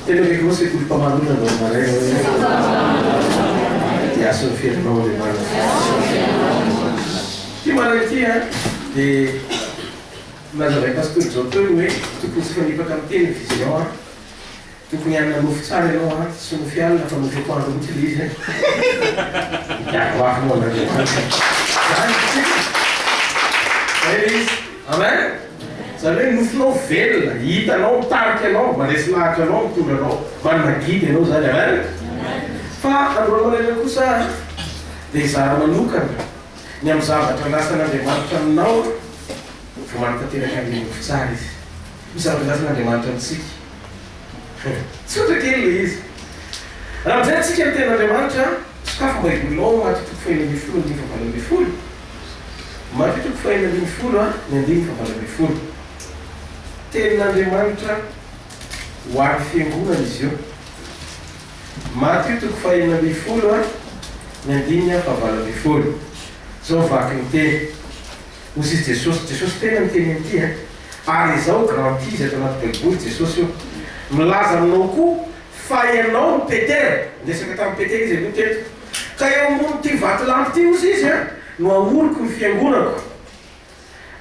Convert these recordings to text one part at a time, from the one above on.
Tena che você col pamaduna non mare. Ti ha sofferto le mani. Ti malentia e mas aveva pastor Giotto lui tu puoi fare per cantare fisione tu puoi andare a ufficiare no sono fiala quando ti quando utilizzi ja wacht non amen sabe não flow fel ita não tarke não mas lá que não tu não mas na guide não sabe amen fa agora ele cusa desara manuka nyam sabat terasa de marca não marca tira caminho sabe bisa terasa de marca sik tudo aquilo isso a gente que tem na demanda escapa mais longo mas tu foi no fundo de falar de fundo mas tu foi no fundo nem de falar de fundo tem na demanda o ar fingura isso mas tu foi no fundo nem de falar de fundo só vai ter os Jesus têm entendimento a razão garantia de nós perguntar Jesus melaza mnoku fire não Peter desse que está Peter dizer do texto caiu motivado lá tem os isso no amor com fianguna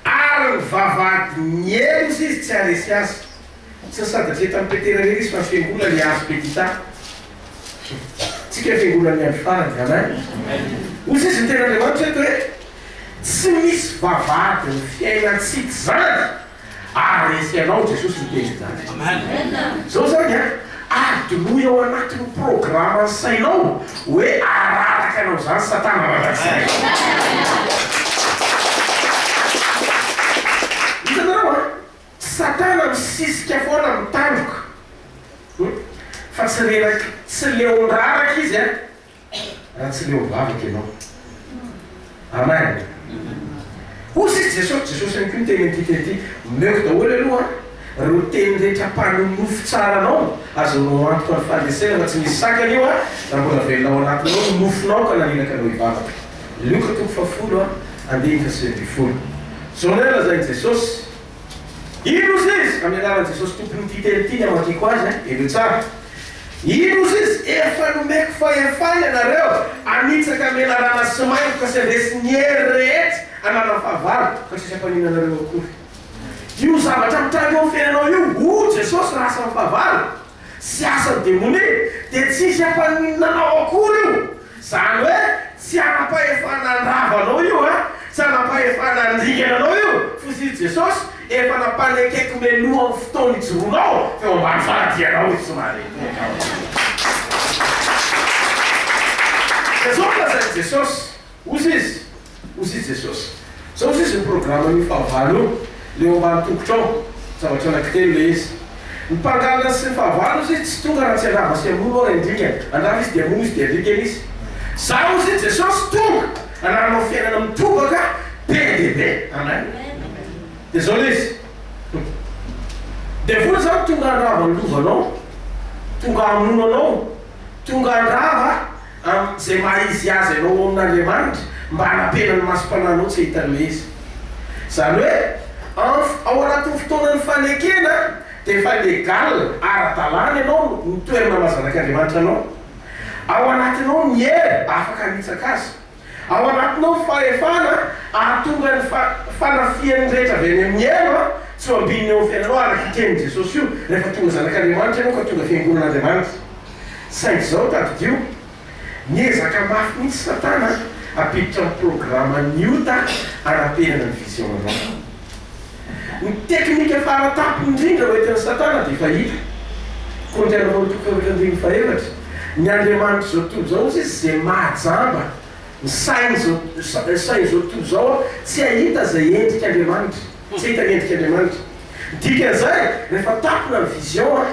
ar vavat nieus is tsalesias você sabe que está Peter ali isso a fianguna ali aspecta se que fianguna ali fala né você se tem na levante é Simis vavat fianga sitzad esse é não Jesus te tem amém so sabe tu não é o anato programa sai não o é a que nos a satana vai sair então satana se que fora no tanque fazer se lembrar aqui Zé se lembrar aqui não amém Você Jesus é que tem entidade, meu que olha lua, rotem de tapar no tsara não, as não há para fazer mas me saca ali wa, na boa feira não há no muf não que ali naquela noiva. Luca tu fa fulo, andi que se de fulo. Sonela za Jesus. E vocês, a minha Jesus tu entidade tinha uma que quase, e do tsara. E vocês, no meio que foi falha na rua, a nitsa camela na semana que se desneret Ana favar, que se chama na rua cu. E usava tanto oferendo eu, Jesus raça favar. Se essa demônio, te se chama na rua cu. Sabe? Se a pai fala na rava no eu, se a pai fala na diga no eu, fusi Jesus, e para pane que comer no toni tsuno, eu vou falar que era isso mari. Jesus, usi Jesus. So esse programa me favalo, leo tukcho, sabe que naquele mês. O pagalo se favalo, se tu garantia lá, mas é muito rendinha. Andava de música, de que sabe se Jesus tu, andava no fim não tu baga, PDB, amém. Désolé. Depois tu ganhava luva não, tu ganhava não, tu ganhava, se mais já se não na demanda. Mbana pena mas para não se interlês. Sabe? Agora tu ficou no fanequena, te faz legal, aratalane não, tu é mais na que levanta não. Agora tu não é, a facanita casa. Agora tu não faz fana, a tu não fana fia direita vem niema, só bem não fez agora que tem de socio, leva tu na que levanta não que tu fez com na demanda. Sai só tá tio. Niesa acaba com satana. A picture programa Newta a pena visão não. Técnica para tapundinho vai ter satana de fair. Quando ela voltou para o grande fair, minha demanda só tudo se matzamba. Sai tudo se ainda gente que demanda, se tem gente que demanda. Diga sai, ele faz tap na visão.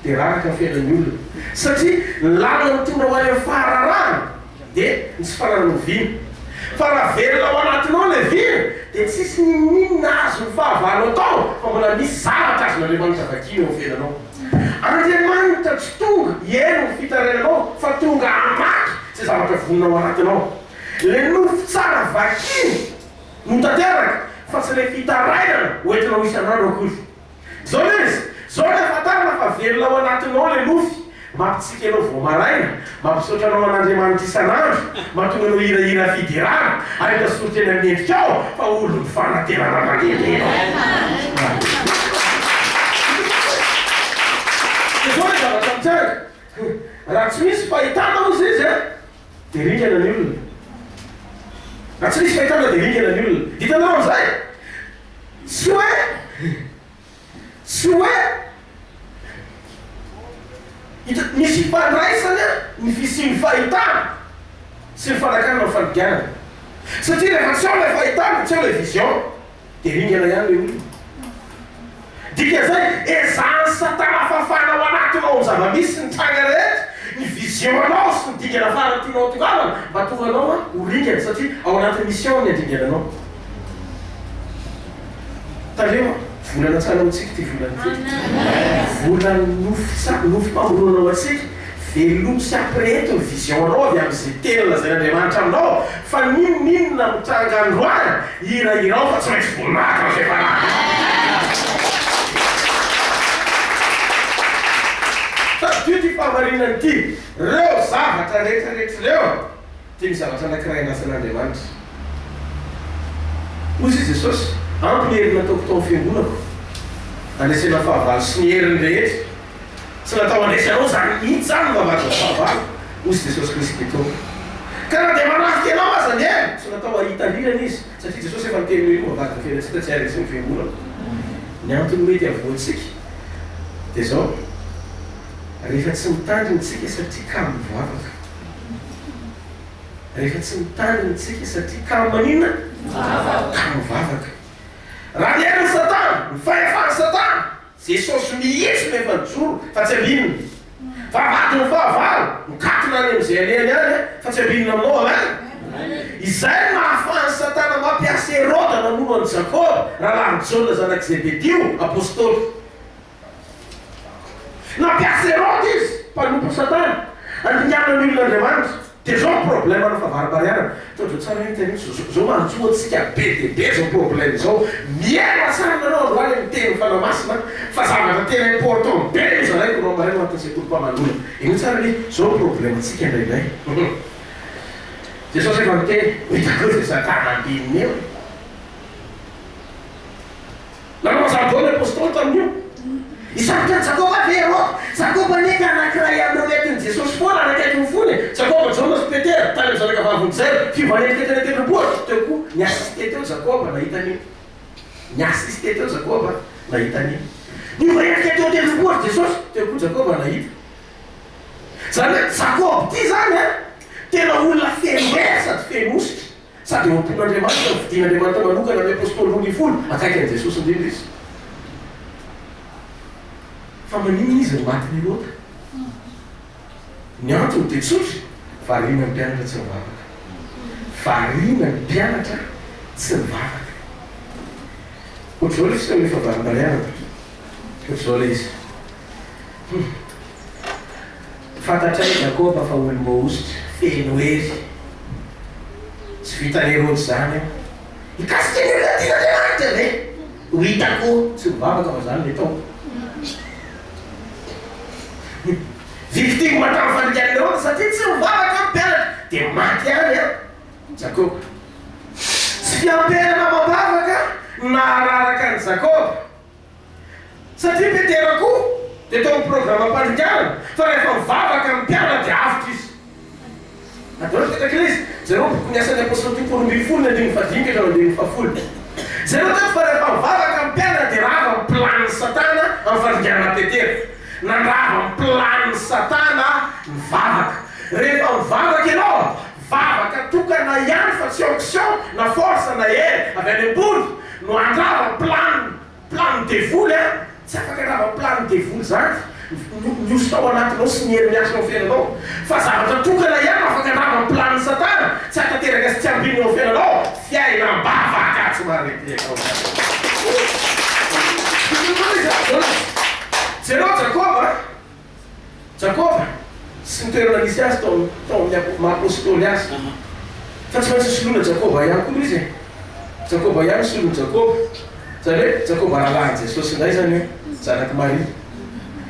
Terá que fazer nulo. Sabe lá não tu não vai falar se fala no vinho, fala ver lá o não é vinho, tem se meninas o favor não tão, como na missão tá não levanta aqui não vira não, a demanda tu e ele não fica não, fatunga amak, se sabe que fundo não não, ele não sabe aqui, não tá terra, faça ele ficar raia, o outro não está nada oculto, só isso, só ele fatar na velona ao anatinao le nofy mampitsika anao vao maraina mampisaotra anao an'Andriamanitra isan'andro mahatonga anao hirahira fidirana ary tasotry eny amin'ny endrikao fa olo ny fanaterana mandehandeha zao le zavatra mitsanga raha tsy misy fahitana ozy izy dia ringana ny olona raha tsy misy fahitana dia ringana ny olona hitanao am'izay tsy hoe misy fandraisany ny fisiany fahitana sy ny fanakana ny fanidianana satria rehefa tsy ao le fahitana tsy ao le vision dia ringana ihany le olona dika zay ezany satana fafana ao anatinao ny zava-misy ny tranga rehetra ny visionanao sy ny dingana farany tianao tongalana mba tonga anao ho ringana satria ao anatin'ny mission ny andingananao taleo volana tsara amintsika ty volana ty volany nofy mamoronanao atsika velom sy apreto ny visionanao avy amin'izay tena lazain'Andriamanitra aminao fa ninona mitranga androany hirahirao fa tsy maintsy voninahitra ny fifanana satria ty fahamarinany ty reo zavatra rehetrarehetra reo ty mizavatra anankiray anasan'Andriamanitra ozy i Jesosy ampy ny hery nataoko tao fiangonako andresena fahavalo sy ny heriny rehetra tsy natao andresanao zany itsy zany mivavaka fahavalo ozy Jesosy Kristy to ka raha dia manafika anao azany tsy natao ahitarirana izy satria Jesosy efa niteny hoe mivavaka fiainatsika tsy aresy ny fiangonako ny antony mety avoantsika dia zao rehefa tsy mitandriny tsika satria kamo mivavaka rehefa tsy mitandriny tsika satria kamo manina kamo mivavaka raha niarin'ny satana ny fahefany satana Jesosy mihitsy nefa nijoro fa tsy ambinina fa avadiny fahavalo mikatona any am'izay alehany any fa tsy ambinina aminao amany izay mahafany satana mampiasa Herode namono any Jakoba rahalany Jaona zanak' Zebedio apôstôly nampiasa Herode izy mpanompo satana andinganany olon'Andriamanitra dia zao problème na favaribariana tondro tsara hitany zao mantsoa antsika be dia be zao problème zao miaina tsara nanao androany miteny fanamasina fa zavatra tena important be izy alaiko nao maraina antany sekolim-pamanona iny tsara hoe zao problème antsika indraindray Jesosy efa miteny hitako zay satana ambininy eo nanao Jakoba apôstôly tamin'io isabotra Jakoba ve Herode Jakoba nety anankiray aminao metiny Jesosy foana anakaiky ny fony Jakoba Jaona sy Petera tany amin'ny zanaka vavony zay fivanetiketana tendrombohitra teo koa ny asiste teo Jakoba nahitany ny asiste teo Jakoba nahitany ny vanetika teo tendrombohitra Jesosy teo koa Jakoba nahita zany hoe Jakoba ty zany tena olona fembera sady fenositra sady eo ampon'Andriamanitra ny vidin'Andriamanitra manokana ny apôstôly roa ny folo akaiky an'i Jesosy indrindra izy fa manino izy ny matiny Herode ny antony dia tsotry variana ny mpianatra tsy mivavaka variana ny mpianatra tsy mivavaka ohatr'izao le fiseo nefa varibariana ohatr'izao le izy fantatray Jakoba fa olo maositra feno hery tsy vitany Herode zany ikasika ny olona tian'Andriamanitra ve ho hitako tsy mivavaka fa zany le tao victime matany fandikan'ny Herode satria tsy mivavaka mpianatra dia maty any Jakoba tsy fiampianana mambavaka nahararaka ny Jakoba satria Petera koa dia tao amin'ny programme mpandikanana fa rehefa mivavaka ny mpianatra dia avitra izy adao tetakila izy zareo bokony asan'ny apôstôly toko roambinifolo ny andiny fadinika ka andiny fahafolo zareo teto fa rehefa mivavaka ny mpianatra dia rava ny planiny satana amin'ny fandikanana Petera nandrava ny planiny satana mivavaka rehefa mivavaka ianao vavaka tokana ihany fa tsy onction na force na hery avy any ambony no andrava plany devoly tsy afaka andrava plany devoly zany miosy tao anatinao sy ny hery miasanao fiainanao fa zavatra tokana ihany afaka andrava ny plany satana tsy atateraka sy tsy ambinao fiainanao fiaina mbavaka tsy mareteanao Zereo Jakoba sy ny toerana nisy azy tao maapôstôly azy fa tsy maintsy solona Jakoba ihany koa izy Jakoba ihany solona Jakoba zany hoe Jakoba rahalahany Jesosy indray zany hoe zanaky Maria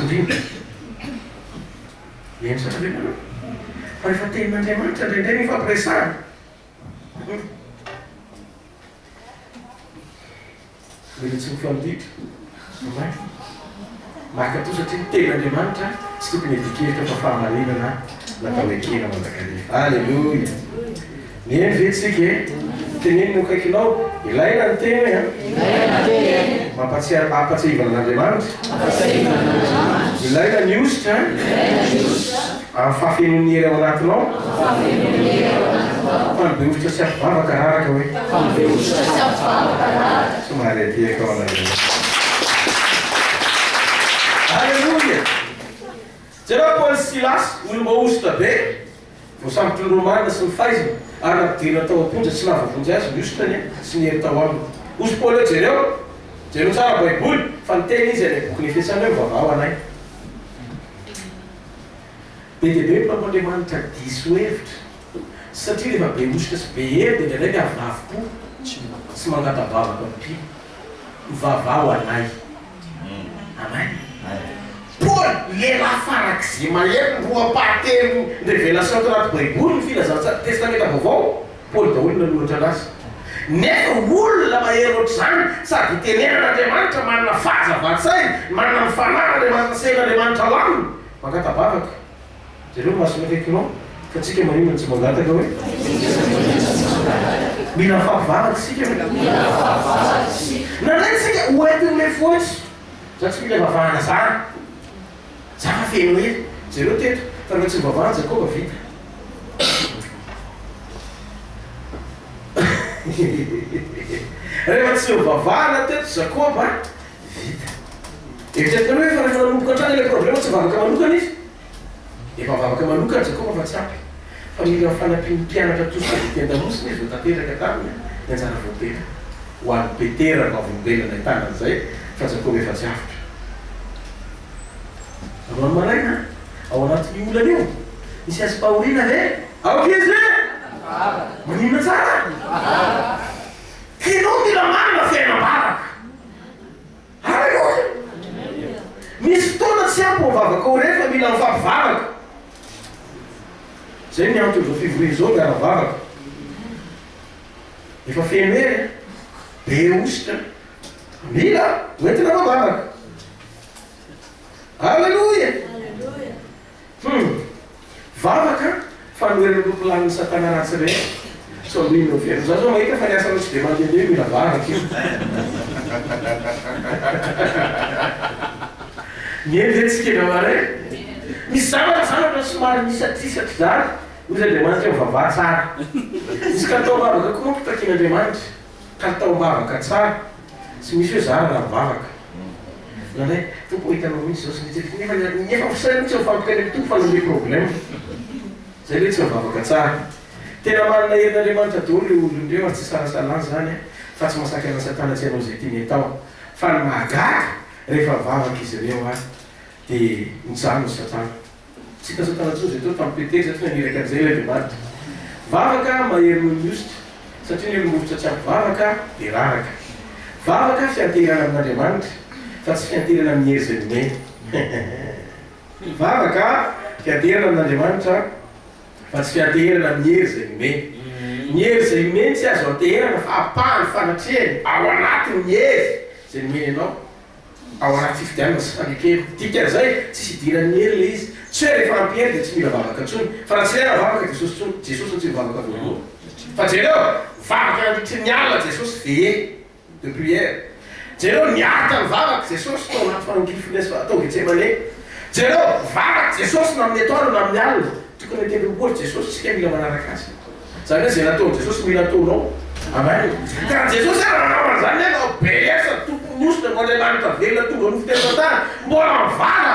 masindrina eny satraenanao fa rehefa tenin'andriamanitra ndraindray ny fampiresahana mila tsy mifamiditra Mahaka to satria tegn'Andriamanitra tsy tokony edikevitra fa fahamarinana natao ekena mandrakariva. Alleloia. Neny vetsika e teneny no kaikinao ilaina ny tena ampatsiahivanan'Andriamanitra ilaina ny ositra amin'ny fahafenon'ny hery ao anatinao fa ny be ositra tsy ampivavaka raraka hoe somary atiaka ao an'Andriamanitra. Alleluia. Jereo Paul Silas olomba ositra be vo sambotra ny romanina sy ny faizina ary nampidirina tao amponja tsy nahavavonjy azy ny ostrany sy ny hery tao aminy. Ozy Paul eo jereo tsara baiboly fa ny teny izy any boky ny efesana hoe vavao anay. Be dia be mpamandriamanitra diso hevitra satria rehefa be ositra sy be hery dia ndraiky avavoko tsy mangatavavaka mpino vavao anay. Amen. Paul lehilahy farak'izay mahery roam-pahatelo ny révélation tao anaty baiboly ny filazantsara testamenta vaovao Paul daholo nanoratra anazy. Nefa olona mahery ohatr'izany sady tenenan'Andriamanitra manana fahazavatsai manana mifanara'Andriamanitra sain'Andriamanitra ao aminy mangatabavaka. Zareo masona kaikinao fa tsika maninona tsy mangataka hoe mila fahavavaka sika nandraitsika oentin'ilay fotsy za tsy mila vavahana zany zava feno hoe zareo teto fa rehefa tsy mivavahana Jakoba vita. Rehefa tsy mivavahana teto Jakoba vita. Eritreretinao hoe fa rehefa nanomboka antrany ilay problema tsy mivavaka manokana izy efa mivavaka manokana Jakoba fa tsy ampy fa mila fanampian'ny mpianatra tosika vitendamosina izy vao tanteraka taminy ny anjara voatena ho an'ny Petera no avolombelana hitanan'izay fa Jakoba efa tsy afitra. Anao maraina ao anatin'ny olana io misy azy mpahoriana ve? Aoka izy ve? Maninona tsara? Kenao mila manana fiainam-bavaka. Alleluia. Misy fotoana tsy ampy mivavaka ho rehefa mila mifampivavaka. Zay ny antony zao fivoriana zao miara-vavaka. Efa feno hery be ositra mila hoentina mivavaka. Alleluia. Vavaka fanoherana lokolaniny satana ratsy rey so amin'ino fiaino za zao mahita fa ny asanao tsy dia mandehandeha mila vavaka io. Mieny zay tsikena mare misy zavatra somary misatrisatry zany ozy Andriamanitra mivavaha tsara. Misy kalitao mivavaka koa manko takian'Andriamanitra kalitao mivavaka tsara tsy misy hoe zara raha mivavaka nanay tompo hitanao mihitsy zao sy nefa fisaina mihitsy mifampikany amin'ny tompo fa nanle problème zay le tsy mivavaka tsara. Tena manana herin'Andriamanitra daholo le olondreo ary tsy sarasalany zany fa tsy masaka ana satana tsy hanao zay tiany atao fa ny mahagaga rehefa vavaka izy ireo dia mijano satana. Tsika satana tso zay tao tamin'ny Petera satria naniraka an'izay le Andriamanitra. Vavaka mahery noho ny ositra satria ny olombovotra tsy ampivavaka dia raraka. Vavaka fianterana amin'Andriamanitra fa tsy fianterana amin'ny hery zay nomeny. Vavaka fianterana amin'Andriamanitra fa tsy fianterana amin'ny hery zay nomeny. Ny hery zay nomeny tsy azo anteherana fa apahany fanatrehany ao anatin'ny hery zay nomeny ianao ao anaty fifidianana sy fanekena. Dikan'izay tsisy idiran'ny hery le izy tsy hoe rehefa ampihery dia tsy mila vavaka ntsony fa raha tsy lena vavaka Jesosy ntsony Jesosy no tsy mivavaka voalohany fa jereo vavaka nandritry ny alina Jesosy veillé de prière. Jereo niaraka ny vavaka Jesosy tao anaty fanongilifinesa atao Getsemane. Jereo vavaka Jesosy na amin'ny atoandro na amin'ny alina tokony atendrombohitra Jesosy tsika mila manaraka azy zany hoe zay nataony Jesosy mila ataonao. Amen. Ka Jesosy nanao an'izany hoe nao belesa tompony ositra no Andriamanitra velona tonga nofitenatana mbola mivavaka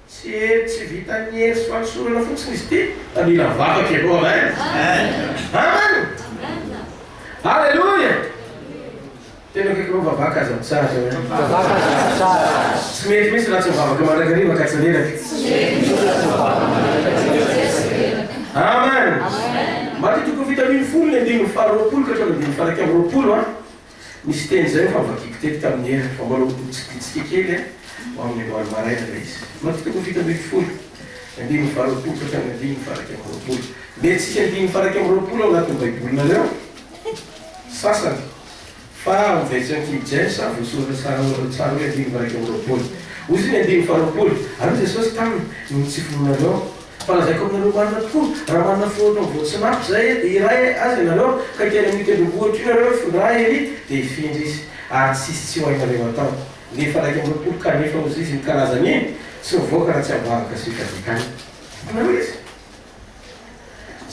tsy vita ny hery sy fanosorana fotsiny izy ty da mila vavaka ianao. Amen. Amen. Alleluia. Tena kaikinao vavaka aza mitsara zao tsy mety misy raha tsy mivavaka mandrakariva ka tsy leraka. Amen. Mati toko vitamine folo ny andiny faharoapolo ka hatrany andiny faraika amin'ny roapolo misy teny zay fa vakiko teto tamin'ny hery fa mbola tsitsika kely ho amin'ny androany maraina le izy. Mati toko vitamine folo andiny faharoapolo ka hatrany andiny faraika amin'ny roapolo. Mety tsisy andiny faraika amin'ny roapolo ao anatin'ny baibolinareo sasany fa mivetsy an King James vosoratra tsara hoe andiny varaiky am'roapolo ozy iny andiny faharoapolo ary Jesosy taminy tsy fonareo fa lazaiko aminareo marina tokoa raha manana foana voatsinapy zay iray azy anareo ka kely amin'ny tendrombohitra io nareo fondray iry dia ifindry izy ary tsisy tsy ho hainareo atao nefa raiky am'roapolo kanefa ozy izy nikarazany iny tsy mivoaka raha tsy avavaka sy fikadikany nareo izy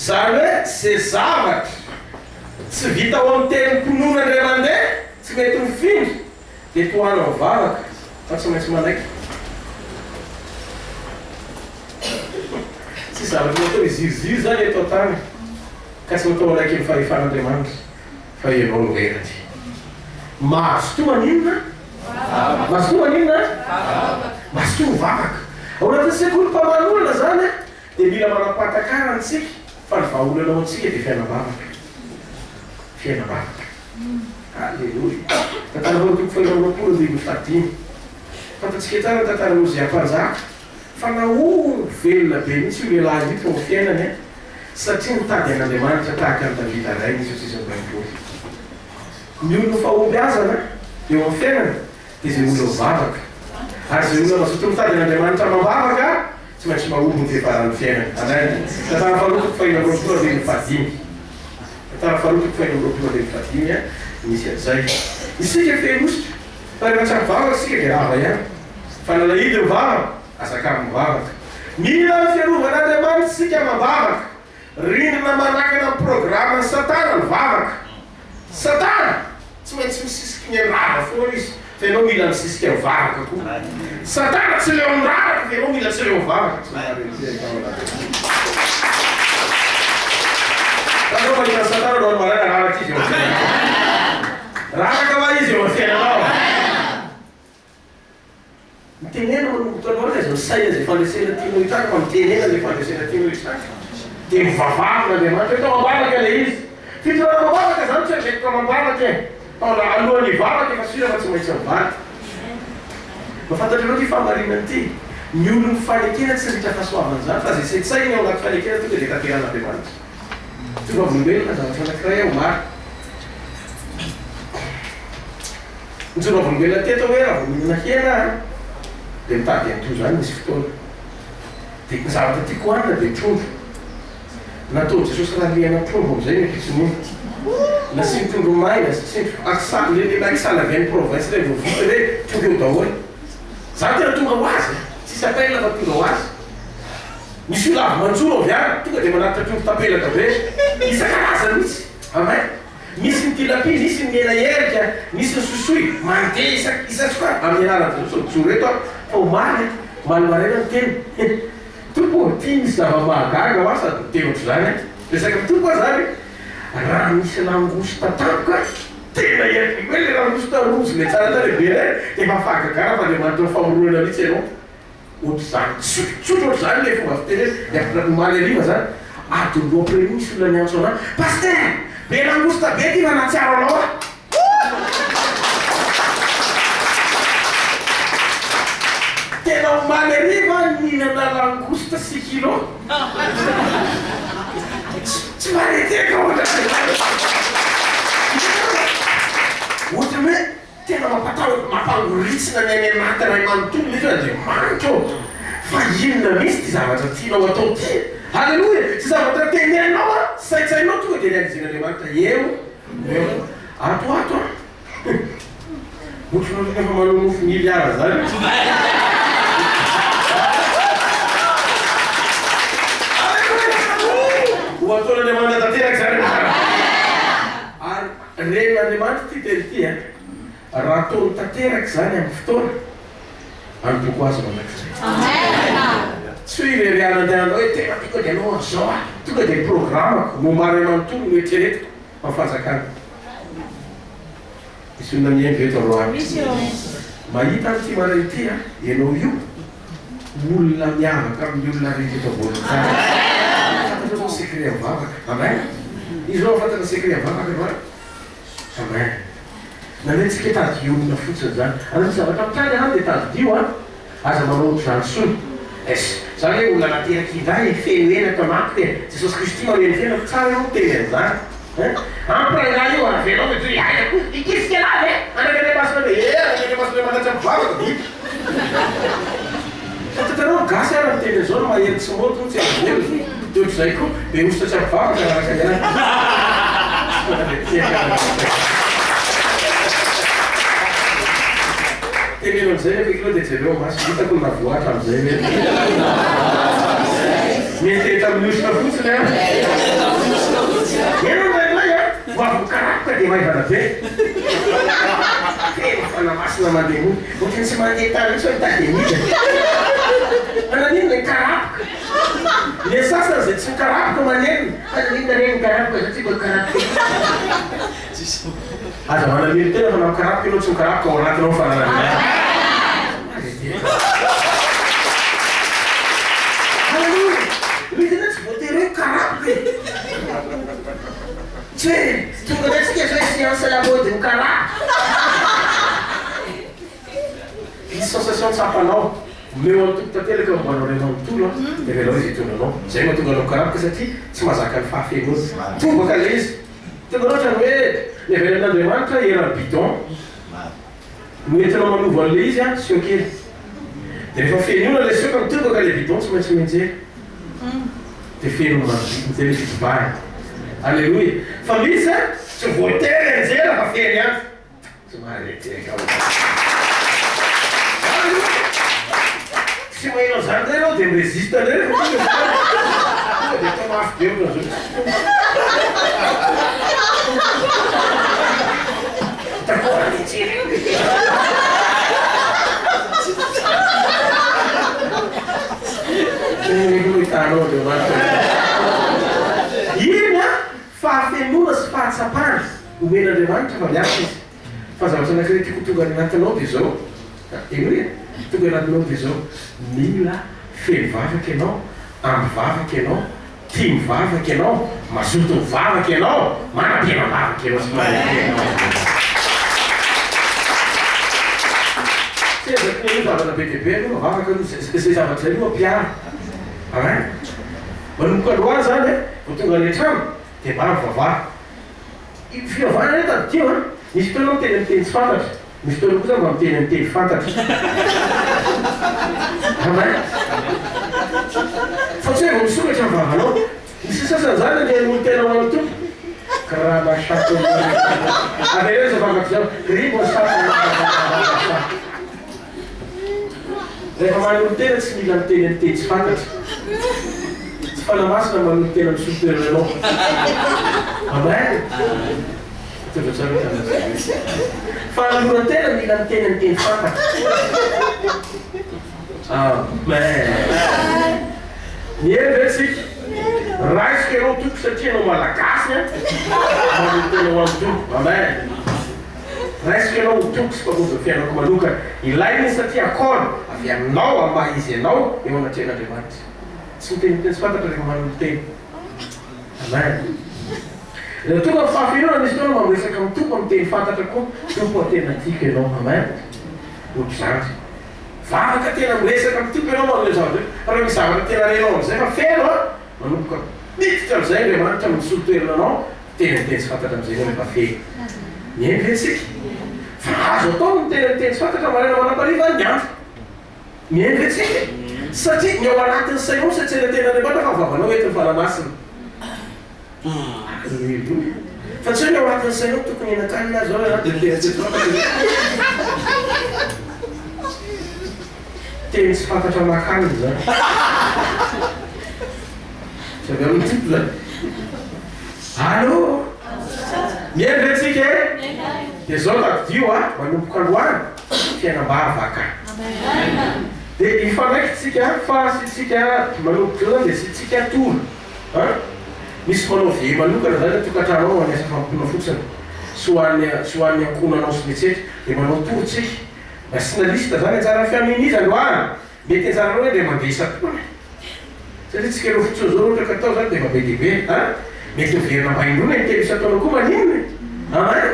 zany hoe ze zavatra tsy vita ao amin'ny tenim-ponona indray mandeha tsy mety mifindry dia tohanao mivavaka fa tsy maintsy manaiky tsy zavatra natao iziriziro zany atao tany ka tsy natao araiky ny fahefan'Andriamanitra fa ianao no herany mahazotoa maninona mahazotoa maninona mahazotoa mivavaka ao anatin'ny sekoly-pamanolana zany dia mila manam-pahatakara antsika fa ny vahaolana ao antsika dia fiainam-bavaka fiainam-bavaka alleloia tantara varoatoko faharoapolo dia mifadimy fantatsika tsara tantara Ozia mpanjaka fa nahono velona be mihitsy io lehilahy io tao fiainany satria nitady an'Andriamanitra tahaka ny Davida ray misy otsisy baiboly ny olona fahomby azana eo amin'ny fiainana dia izay olona mivavaka ary izay olona mazoto mitady an'Andriamanitra mambavaka tsy maintsy mahomby ny fihevaran'ny fiainana anay tantara faharoapolo faharoapolo dia mifadimy tantara faharoapolo faharoapolo dia mifadimy misy an'izay isika fenositra fa rehefa tsy mivavaka isika dia rava ihany fa nalahidy mivavaka azaka mivavaka mila ny fiarovana sika mambavaka rindrina manakana amin'ny programme satana mivavaka satana tsy maintsy misisiky ny rava foana izy fa ianao mila misisiky mivavaka koa satana tsy leo miravaka fa ianao mila tsy leo mivavaka tanao mahita satana nao maraka ravaka izy eo ravaka va izy eo fiainanao mitenena manombotanao azy misay azy fandresena tianao hitraka fa mitenena zay fandresena tianao hitraka dia mivavavina Andriamanitra tao mambavaka ilay izy fitorana mambavaka zany tsy azekoka mambavaka alohan'ny hivavaka efa sira fa tsy maintsy mivady mafantatrareo ty fahamarinany ty ny olo ny fanekena tsy ritra fahasoavana zany fa zay saitsainy ao anaty fanekena tonga dia tanteran'Andriamanitra tsy vavolombelona zavatra anankiray ao mary nitsona volombelona teto hoe raha vominana hena dia mitady anto zany misy fotoana dia ny zavatra tiako hoanina dia trondro natao Jesosy raha liana trondro am'izay mipitsiny nasiny trondro maina lelaky salavian'ny province lay voavita hoe tonga eo daholy zany tena tonga ho azy tsisy apela fa tonga ho azy misy olo avy manjoro avy any tonga dia manaritra trondro tapelaka be isan-karazany mihitsy amay misy ny tilapy misy ny mena herika misy ny sosoy mandeha isatsoka amin'ny anarany Jesosy mijoro eto fa omaly marena ny teny tompo ty misy zava-mahagaga ho sady mitevotro zany resaka tompo a zany raha misy langosta tampoka tena iaiky hoe le langosta rozy le tsara ta lehibe re dia mafahagagara fa Andriamanitra famorona mihitsy ianao ohatry zany sotrosotro ohatry zany le fomba fiteny dia omaly ariva zany adoloa pre misy olona niantso anao paster be langosta be ty manatsiaro anao a tena omaly ariva ninana langosta 6 kilo tsy mareteka ohatra hoe tena mampangoritsina ny any anaty ray manontolo izy dia manitro fa inona misy ty zavatra tianao atao ty halleloia tsy zavatra tenenao a saitsainao tonga dia nian'izen'Andriamanitra eo ato ohatranao efa manonofo miliara zany hoataon'Andriamanitra tanteraka zany ary ren'Andriamanitra ty teny ty raha ataony tanteraky zany amin'ny fotoana anoboko azy manakizay tsy hoe irereanandehanao hoe tena tonga dia anao an'izao a tonga dia programmako momary manontolo no etreretiko mafanjakana misy olona miaingo eto aloha mahita anyty maray ity a ianao io olona miavaka amin'ny olona reky eto ambony secret mivavaka amen izy ao fatana secret mivavaka va amen nanetsika tady olona fotsiny zany anaty zavatra mitany hany dia tadydio a aza manaotro zany sony zany hoe olona nateraky ivay feno ena ato anaty dia Jesosy Kristy maneno fena tsara eo teny an'izany Ampirangana io avelao de tu aia ikisika anazy anakane masina le anakane masina manatsa mivavaka vita fatanao gasy ara miteny zao no mahery tsy moto tsy avelo teotr'izay koa de ositra tsy mivavaka araka ihany teneno am'izay afekilo de jereo masy hitako navoatra am'izay mety tamin'ny ositra fotsiny vavokaraka de maivana be fanamasina mandeha moy ohatrany tsy mandeha tany so hitady mija ananino le karapoka le sasany zay tsy mikarapoka manenina ananina reny karapoka satria mba karapoka aza manamiro tena fa namikarapoka anao tsy mikarapoka ao anatinao fananana misy tsy voatery karapoka Cioè, tu vorresti che fosse la mode un caraca? Izy sensation tsapanao meo amin'ny tokotantelaka mbanao renao mitolo dia velao izy hitondranao zay mahatonga anao karapoka satria tsy mahazaka ny fahafenony tombaka le izy tonga loatra ny hoe ny avelan'Andriamanitra eran'ny bidon noentinao manova an'le izy a sio kely dia rehefa fenona le sioka mitobaka le bidon tsy maintsy menjery dia fenona manodikiny le fitibahany Alleluia. Fa misy tsy voatery anjera fa feny any tsy maharetreka tsy maheno an'izany zay anao dia mirésiste an'ireny fa dia atao mafy be oka zao takoa nitsery hitanao dia iny a fahafenona sy fahatsapana omen'Andriamanitra fa miaraka izy fa zavatra anankiray tiako tonga any anatinao dia zao ino hoe tonga anatinao dia zao mila feno vavaka ianao ambivavaka ianao tia mivavaka ianao mazoto mivavaka ianao manam-pena mivavaka ianao sy manam-pena tsy ezaka io zavatra be dia be aloha mivavaka zay zavatra zay aloha mpiara amen manomboka aloha zany vao tonga any an-trano dia mba mivavaha fivavahana re taditio a misy fotoana miteny miteny tsy fantatra misy fotoana kosa mba miteny miteny fantatra amen fa tsy hoe vao misokatra mivavanao misy sasany zany andehan'olo tena ho an'ny tompo karaha masato avereo izy vavaka zao ribo sa rehefa manolo tena tsy mila miteny miteny tsy fantatra tsy fanamasina manolo tena misotoeranao amen fa anolona tena mila miteny miteny fantatra amen mihery ve tsika raisika ianao tompo satria anao malagasy a manolo tena ho amin'ny tompo amen raisika ianao tompo sy mpamonjy ny fiainako manokana ilainy satria akôry avy aminao amin'ny maha izy ianao eo anatrehan'Andriamanitra tsy miteny miteny tsy fantatra rehefa manolo teny amen raha tonga fahafenona misy fotoana mamresaka amin'ny tompo miteny fantatra koa tompo atena tiaka ianao amen ohatra zany vavaka tena miresaka amin'ny tompo ianao manole zavatra fa raha misy zavatra tena renao amin'izay fa feno a manomboka miditra amin'izay Andriamanitra misolon-toerana anao tena miteny tsy fantatra amin'izay anao rehefa feno mihaino ve tsika fa azo atao miteny miteny tsy fantatra maraina manam-pariva ny andro mihaino ve tsika satria ny ao anatin'ny sainao satria na tena Andriamanitra fa vavanao entin'ny fanamasina fa tsy hoe ny ao anatin'ny sainao tokony enakanina zao teny tsy fantatra makaniny zany sy avy amin'ny tompo zany allo mihaino ve tsika dia zao tadidio a manomboka aloany fiainam-bavaka dia ifanaikytsika fa sitsika manomboka zany dia sitsika tolo misy manao ve manokana zany tokantrano ao aniasa fampona fotsiny sy hoan'ny ankonanao sy metsetra dia manao torotsika nasinalista zany anjara fiaminiza androany mety anjaranao hoe dia mandeha isatona satria tsika ero fotsiny zao ohatra ka atao zany dia mabe dehibe mety overina mbaindrona ny telo isataonao koa maninona amen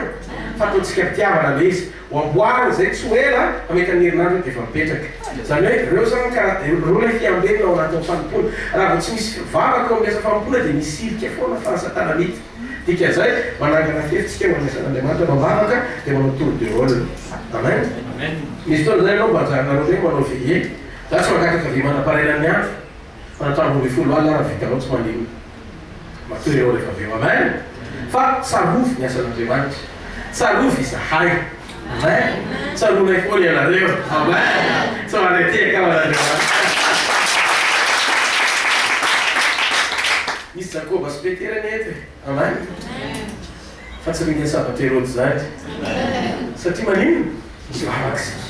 fa ataontsika pitiavana le izy ho amboariny zay tsy hoela mety amin'ny herinandro dia efa mipetraka zany hoe reo zany karaha reo lay fiambenina ao anatin'ny fanompona raha vao tsy misy vavaka ao amin'ny asa fanompona dia misirika foana fahasatana mity Dika zay manangana fefitsika manaisan'Andriamanitra mambavaka dia manao tour de rôle. Amen. Misy fotoana zay anao mbanjarinareo regny manao veillé. Za tsy mankataka ve manam-paharenan'ny andro. Fanatano 10 alina raha vitanao tsy manino. Matory eo rehefa aveo. Amen. Fa tsarovy ny asan'Andriamanitra. Tsarovy izahay. Amen. Tsarovy foana ianareo. Amen. Tsy maneteka man'Andriamanitra. Misy Jakoba sy Petera nety. Amen. Fa tsy ringa sabatra Herody zany. Satria manino? Mivavaka sika.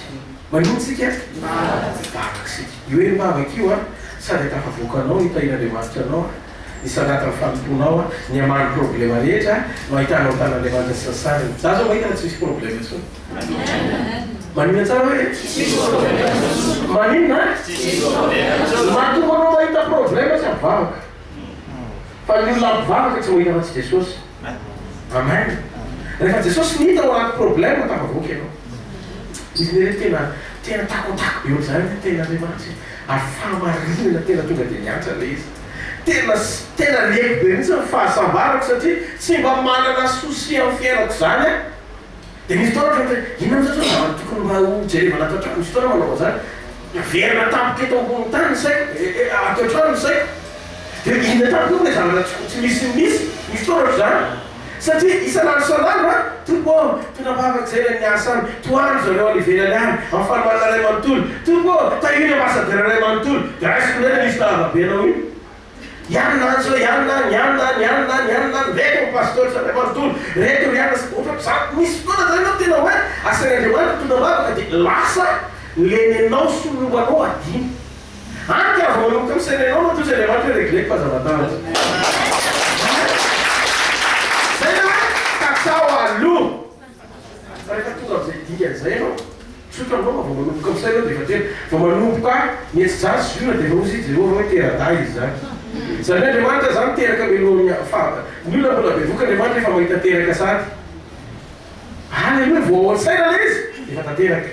Manino sika? Mivavaka sika. Io hoe mivavaka io sady tafavoakanao hitahiran'Andriamanitra anao. Nisy anatin'ny fanomponao ny amany problema rehetra no ahitanao tan'Andriamanitra sy ny sariny. Za zao mahita tsy misy problema intsony. Manina tsara hoe? Manina? Mahatonga anao mahita problema tsy mivavaka. Fa ny olona mivavaka tsy mahita antsy Jesosy. Amen. Rehefa Jesosy nihita ao anaty problema tafavoaka ianao. Izy nire tena takotako be ohatr'izany tena Andriamanitra. Ary fahamarinana tena tonga dia niantra le izy. Tena leko be mihitsy ny fahasambarako satria tsy mba manana souci amin'ny fiainako zany a. Dia misy fotoana ohatra inona amin'izay zao tokony mba ho jerevana ato an-trano. Misy fotoana manao zany. Verina tampoka eto ambony tany saiko, ato an-trano saiko. Dia inona tampoka hoe zavatra tsy misy fotoana zany. Satria isan'andro tompo tona mivavaka zay ny asany. Toandro zareo alivelany any amin'ny fanomanana ray manontolo. Tompo tahiny ambassadeur ray manontolo. Dia raisiko ndray misy tavabe anao iny. Ianona an'izao, ianona, reto pastor sa ray manontolo, reto ianona sy ohatra zany. Misy fotoana zany anao tena hoe asan'Andriamanitra tona mivavaka dia lasa lenenao solovanao adiny. Anty avy manomboka amin'ny sainanao no toy Andriamanitra regleko fa zava-tany. Aloha rehefa tonga amin'izay dikan'izay anao tsotra anao vao manomboka amin'izay anao dia efa tena vao manomboka mihetsi-jary sy ina dia ozy Jehova hoe tera-day izy zany. Zany hoe Andriamanitra zany teraka milohan'ny ny olona mbola bevoka Andriamanitra efa mahita teraka sady. Aleloha vao ao an-tsaina le izy efa tanteraka.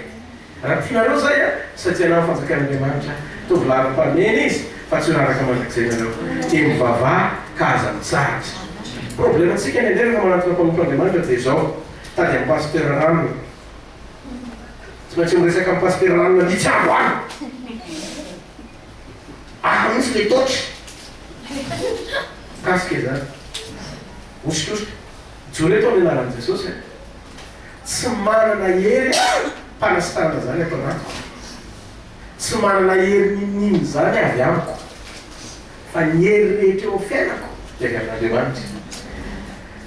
Raha tianareo zay satria na fanjakan'Andriamanitra tovolaram-pamena izy fa tsy raraka mandrakizay nareo. Dia mivavaha ka aza mitsaratra. Problemantsika ny andeha rehefa manatona mpanompon'Andriamanitra dia izao tady amin'ny pasteur ranona. Tsy maintsy miresaka amin'ny pasteur ranona nitsabo any. Misy le totry. Kasika zany. Osikoska. Jory eto amin'ny anaran'i Jesosy. Tsy manana hery mpanasitana zany ato anatiko. Tsy manana hery ninino zany avy amiko. Fa ny hery rehetra eo fiainako dia avy amin'Andriamanitra.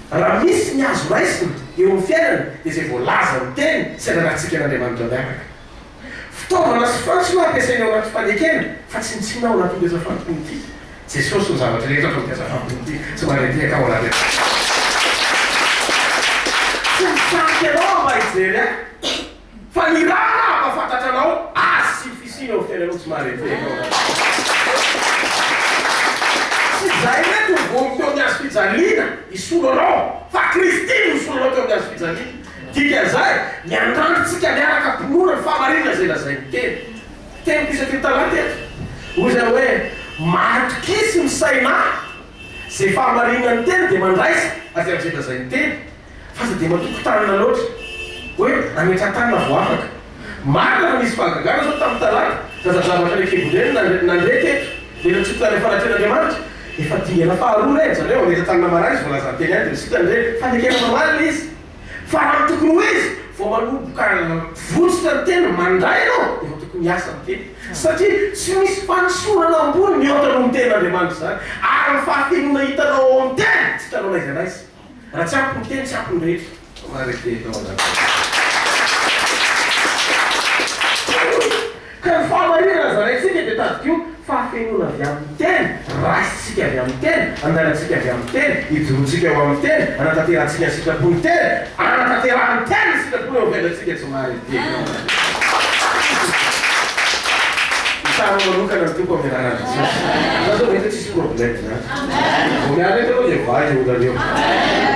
Raha misy ny azo raisina eo amin'ny fiainana dia izay voalaza ny teny sy ananantsika n'Andriamanitra miaraka. Fitaovana sy fantsona ampiasaina ao anaty fanekena fa tsy nitsina ao anaty ondesa fampony ity. Jesosy ny zavatra rehetra atao ondesa fampony ity tsy mareteka ao anaty. Tsy misaky anao mba hijery fa ny raha mahafantatra anao sy fisina eo fiainanao tsy mareteka ao anaty. Zay reto vono teo amin'ny azo fijaliana isolo anao fa Kristy no isolo anao teo amin'ny azo fijaliana. Dika zay ny andrantsika miaraka mpinona ny fahamarinana zay lazainy teny. Teny pisakry talata eto. Hoy zay hoe matokisy ny sainà zay fahamarinana ny teny dia mandraisa aty amin'izay lazainy teny. Fa za dia matoko tanana loatra. Hoe ametra-tanana vo afaka. Marina misy fahagagana zao tamin'ny talata. Zazavavaka ny kibodeny nandreky eto. Dia natsotana ny fanatren'Andriamanitra. Efa dingana faharoa reny zareo ametra-tanana maray izy voalaza teny any dia misitany re fanekena mamaly izy. Fa raha tokony ho izy vao manomboka votsitra ny teny mandray anao dia tokony hiasa ny teny. Satria tsy misy fanosorana ambony mihoatra no ny ten'Andriamanitra zany. Ary ny fahafinona hitanao ao amin'ny teny tsy hitanao naiza naiza. Raha tsy ampy ny teny tsy ampy ny rehetra. Ka ny fahamarinana zaraitsika dia tadik'io fahafenona avy amin'ny teny, raisitsika avy amin'ny teny, andalatsika avy amin'ny teny, ijorontsika eo amin'ny teny, anatanterantsika ny sitrapony teny, anatanterahany teny ny sitrapony eo velantsika tsy mahareteny. Misarona manokana ny tompo amin'ny anarana Jesosy. Za zao mety tsisy problème zany. Vao miara eto aloha dia vahy olo aleo.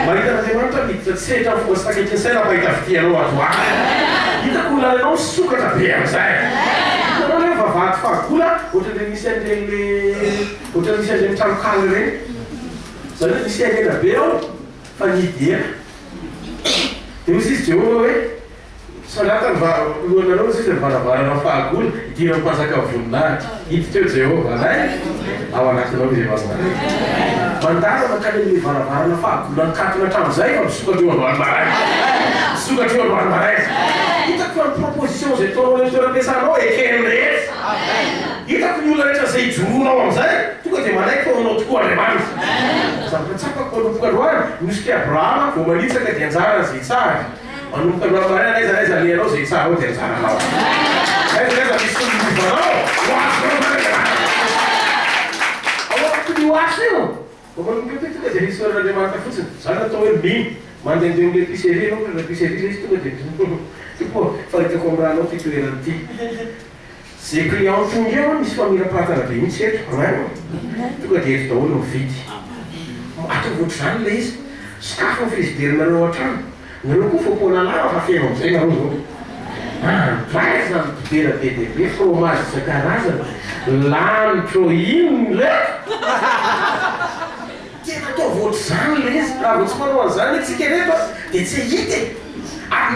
Mahita n'Andriamanitra miditra tsy sehatra amin'ny fomba sy taketry ny saina mahita fitianao ato any. Hitako lalanao sokatra be amin'izay. Vavahady fahagola ohatran'ireny misy an'ireny ohatran'ny misy an'ireny tranokaly ireny. Zany hoe misy ahena be ao fa nidena dia misy izy Jehovah hoe salatany lohanareo izy varavarana fahagola idina mipasaka voninahitra hiditra eo Jehovah lay ao anatinao izy varavara mandala mankany amin'le varavarana fahagola nikatona hatramin'izay fa misokatra eo androany maray misokatra eo androany maray hitako fa ny proposition zay taonao le toeram-piasanao ekeny rehetra hitako ny olona rehetra zay joronao amin'izay tonga dia manaiky taonao tokoa Andriamanitra zavatra tsapako manomboka androany misy Abrahama vao manitsaka dia anjara zay tsara manomboka androany maray naiza alianao zay tsara ao dia anjaranao naiza misy livanao ao afaka ny oasy io vao manomboka eo tonga dia misy oran'Andriamanitra fotsiny zany natao hoe miny mandehandeha amin'le épicerie anao na épicerie izy tonga dia tokoa faritako amin'ny rahanao ty toerana ty zay client tonga eo misy famiraparatana be mihitsy eto tonga dia eto daholo mividy atavoatra zany le izy sakafo ny friziderinareo an-trano nareo koa fopona lava fa feno amin'izay nareo zao raizany dibera be dia be fromage isan-karazana lanitro ino le tena atao voatra zany le izy raha vao tsy manao an'izany tsika rehefa dia tsy hita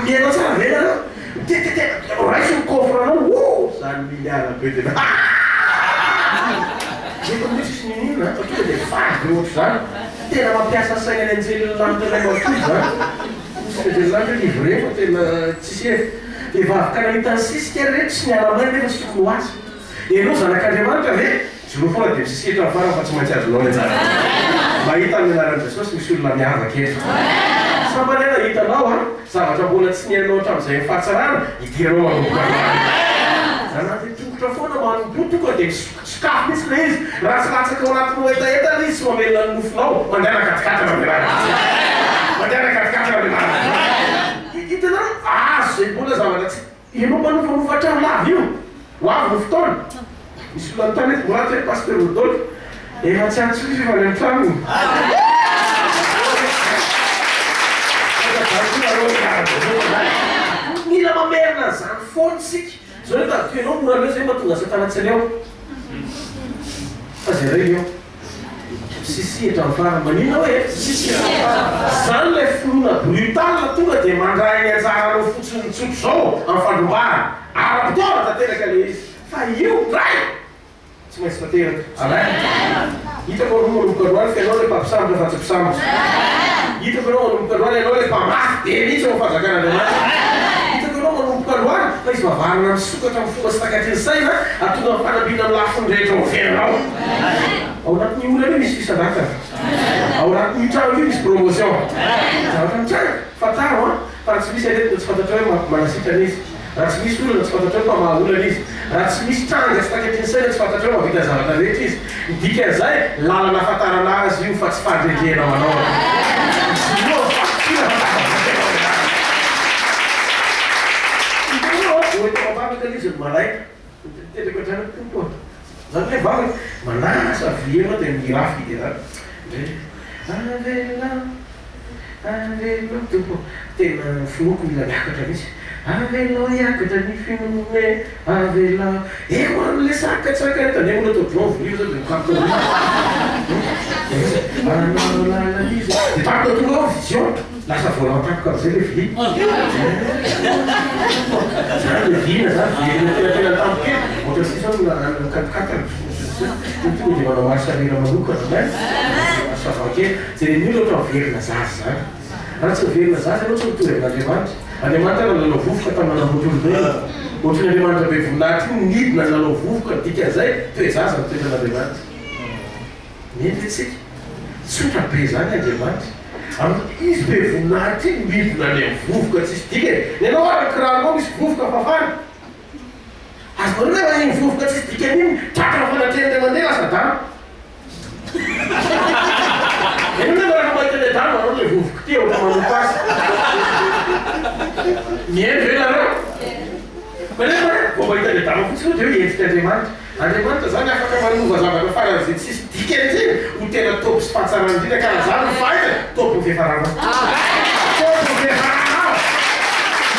mianao tsara ve nareo raisy ny coffre anao zany miliara be tena efa misy sy ninina tonga dia fady ohatry zany tena mampiasa sainany anjelylanitranao atoy zany anjelylanitra livre fa tena tsisy vehivavy kanahitany sisika rehetra sy miaramay nefa sy tokony ho azy ianao zanak'Andriamanitra ve zoro foana dia misisihitra ny farany fa tsy maintsy azonao ny anjara mahita amin'ny anaran'i Jesosy misy olona miavaka eto sambanena hitanao zavatra mbola tsy nihainao hatramin'izay fahatsarana idiranao manomboka anaty tongotra foana manombo tonga dia sikafo misy le izy raha tsy latsaka ao anatinao etaetana izy sy mamelona ny nofonao mandeha nakatikatana mandeha nakatikatana hitanao azo zay mbola zavatra tsy ianao manofanofo hatrano lava io ho avy no fotoana misy olona nytany eto moraty hoe pasteur Rodolphe efa tsy antsoy fa ny an-tranony mila mamerina zany foana sika zao le taditoenao moraneo zay mahatonga satanatsany ao fa zay reny eo sisihitra ny farany manina hoe zany le finoana brutal tonga dia mandray ny anjaranao fotsiny tsotro zao amin'ny fandrombara ara-potoana tanteraka le izy fa io ray tsy maintsy tanteraka amen hitako anao manomboka androany fa ianao le mpampisambotra fa tsy mpisambotra hitako anao manomboka androany ianao le mpamafy be mihitsy ao fahazakana hitako anao manomboka androany fa izy mavarana misokatra amin'ny fomba sy takatriny saina atonga amin'ny fanambiana amin'ny lafiny rehetra ovenanao ao anatin'ny olana io misy fisanakana ao anatin'ny trano io misy promotion zavatra mitranga fataro fa raha tsy misy aretina tsy fantatra hoe manasitrana izy raha tsy misy olana tsy fantatra hoe mpamahaolana izy raha tsy misy tranga sy takatriny saina tsy fantatra hoe mavita zavatra rehetra izy midika an'izay lalana ahafantarana azy io fa tsy fandrendrenao anao oetamabavaka izy malaika tetraka trana tompo zany le vavaka manasa viena dia mirafy dia avelo tompo tena finoko mila miakatra misy avelo iakatra ny finone avela eo am'le sakatsaka tany eo atao blanc voliva zao dia mikapoka anao lala izy dia tapoka tonga ao vision lasa volantapoka am'izay le vi zany le vina zany tena tampoke ohatra sisa mikatokatana tonga dia manao marsarira manokana savake zay ny olona ohatra miverina zazy zany raha tsy miverina zazy anao tsy mitovy amin'Andriamanitra Andriamanitra nalalao vovoka tamanambotra olombelona ohatry ny Andriamanitra be voninahitra io nidina nalalao vovoka dika zay toe zaza mitoetran'Andriamanitra mety tsika tsotra be zany Andriamanitra izy be voninahitra iny midina le vovoka tsisy dika ny anao arakirahanao misy vovoka fafana azo manao hoe iny vovoka tsisy dika iny tratana fanatreny mandeha lasa dano eny raha mahita le dano anao le vovoka ty ohatra manompo azy mieny ve nareo manefa vao mahita le dano fotsiny dia hoe hetsika Andriamanitra zany afaka manova zavatra farany zay tsisy dikany zay ho tena topo sy fahatsarana indrindra karaha zany ny fahita topo ny fihafaranao topo ny fihafaranao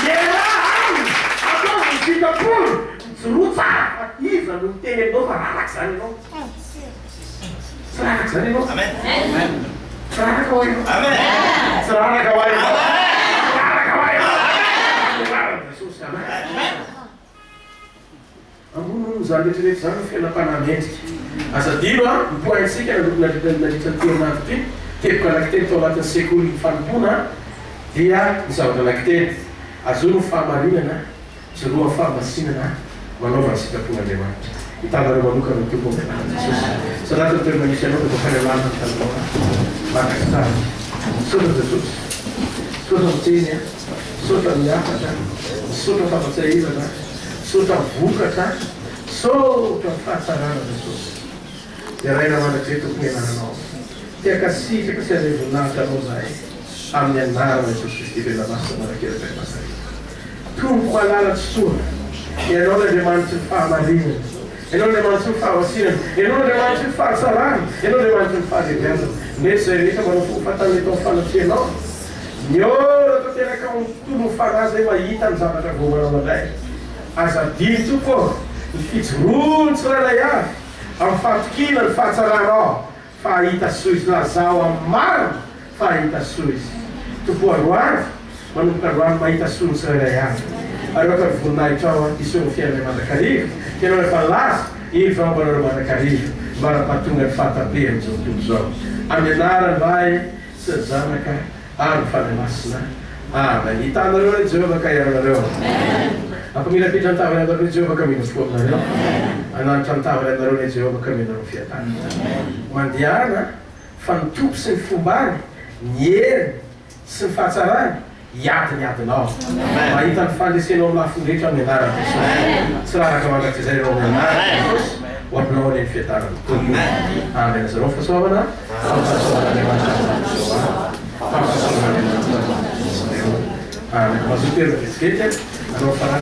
miena atao ny fitapolo joroa tsara fa iza no miteny aminao fa raraka zany ianao tsy raraka zany ianao tsaraka ho ianao tsaraka ho ianao tsaraka ho ianao jesosy amono zany rehetrarehetra zany fiainam-panamendrika azadino a mipoaintsika nandritra ny terinandro ty teboka anankiteny tao anatin'ny sekoly fanompona dia ny zavatra anankiteny azono fahamarinana zeroa fahamasinana manaovany sikapon'andriamanitra mitanareo manokana ny tompo jesosy sanatiny toerana misy anao dia mafanelanana ny tananao makasitary misaotra jesosy misaotra miteny a misaotra miafatra misaotra fahafatsahirana misaotra mivokatra misaotra fahatsarana jesosy dia raina manatry tokony ianananao tiakasitraka sy arevoninahitra anao zahay amin'ny anarana jesosy kristy venamasina marakeraka masarita tompo malala tsoa ianao n'andriamanitry ny fahamarinana ianao n'andriamanitry ny fahamasinana ianao n'andriamanitry ny fahatsarana ianao n'andriamanitry ny fahalebiazana mety zay rehetra manao fofatany atao fanatreanao niora tanteraka mitolo fanazy zay mahita ny zavatra vomanao mandray azadiny toko ny fijoroany tsirailay avy amin'ny fahatokina ny fahatsaranao fahita soa izy lazao amin'ny marina fahita soa izy tompo androany manomboka androany mahita soa ny tsirailay avy ary oaka voninahitra ao iseho ny fiainanay mandrakarivo tianao rehefa laza iny faombanareo mandrakarivo mara-pahatonga ny fahatabe amin'izao tontolo zao amin'ny anarany ray sy ny zanaka ary ny fanamasina amen hitanareo re Jehova ka ianareo ampamilapitra ny tavany anareo Jehova ka mino fo aminareo ananitra ny tavany anareo le Jehova ka minareo fiatana mandehana fa ny tompo sy ny fombany ny heriny sy ny fahatsarany iadinao mahita ny fandesenao amin'ny lafiny rehetra amin'ny anarany Jesosy tsy raraka mangatry zay reo amin'ny anarany Jesosy ho ampinao any ny fiatanany tompony amen zareo fahasoavana amen mazotoerina vetivety anao